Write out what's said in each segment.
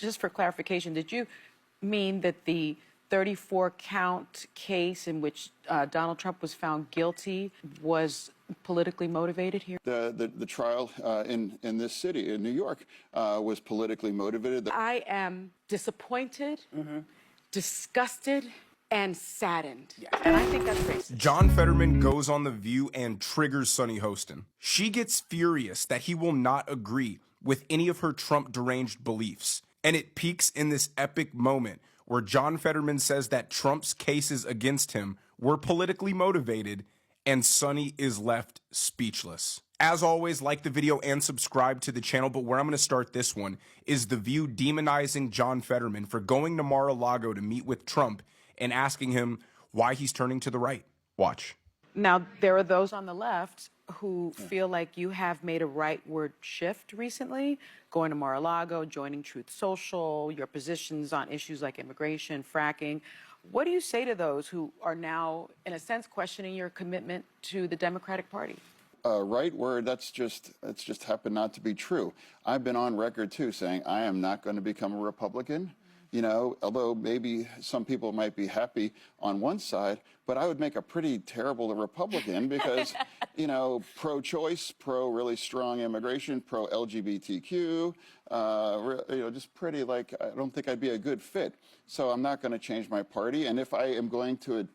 just for clarification, did you mean that the 34-count case in which Donald Trump was found guilty was politically motivated here? The trial in this city, in New York, was politically motivated. I am disappointed, disgusted, and saddened. Yeah. And I think that's racist. John Fetterman goes on The View and triggers Sunny Hostin. She gets furious that he will not agree with any of her Trump deranged beliefs. And it peaks in this epic moment where John Fetterman says that Trump's cases against him were politically motivated, and Sunny is left speechless. As always, like the video and subscribe to the channel, but where I'm going to start this one is The View demonizing John Fetterman for going to Mar-a-Lago to meet with Trump and asking him why he's turning to the right. Watch. Now, there are those on the left who feel like you have made a rightward shift recently, going to Mar-a-Lago, joining Truth Social, your positions on issues like immigration, fracking. What do you say to those who are now, in a sense, questioning your commitment to the Democratic Party? Right word, that's just happened not to be true. I've been on record, too, saying I am not going to become a Republican. You know, although maybe some people might be happy on one side, but I would make a pretty terrible Republican because, you know, pro-choice, really strong immigration, pro-LGBTQ, you know, just pretty like, I don't think I'd be a good fit. So I'm not going to change my party. And if I am going to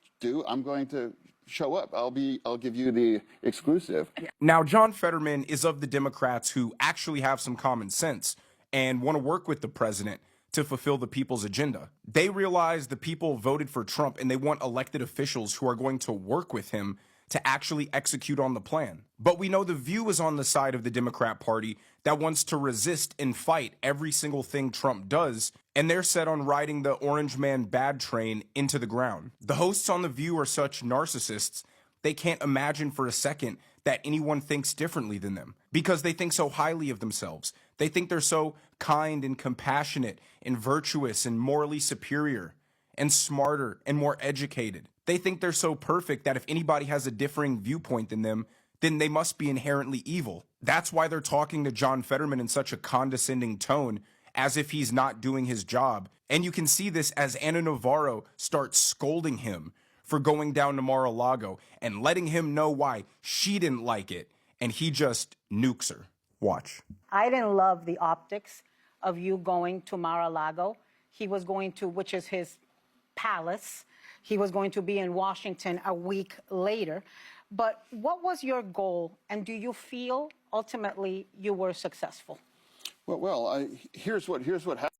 I'm going to show up. I'll give you the exclusive. Now, John Fetterman is of the Democrats who actually have some common sense and want to work with the president to fulfill the people's agenda. They realize the people voted for Trump and they want elected officials who are going to work with him to actually execute on the plan. But we know The View is on the side of the Democrat Party that wants to resist and fight every single thing Trump does, and they're set on riding the orange man bad train into the ground. The hosts on The View are such narcissists, they can't imagine for a second that anyone thinks differently than them because they think so highly of themselves. They think they're so kind and compassionate and virtuous and morally superior and smarter and more educated. They think they're so perfect that if anybody has a differing viewpoint than them, then they must be inherently evil. That's why they're talking to John Fetterman in such a condescending tone, as if he's not doing his job. And you can see this as Ana Navarro starts scolding him for going down to Mar-a-Lago and letting him know why she didn't like it, and he just nukes her. Watch. I didn't love the optics of you going to Mar-a-Lago. He was going to, which is his palace. He was going to be in Washington a week later. But what was your goal, and do you feel ultimately you were successful? Well, here's what happened.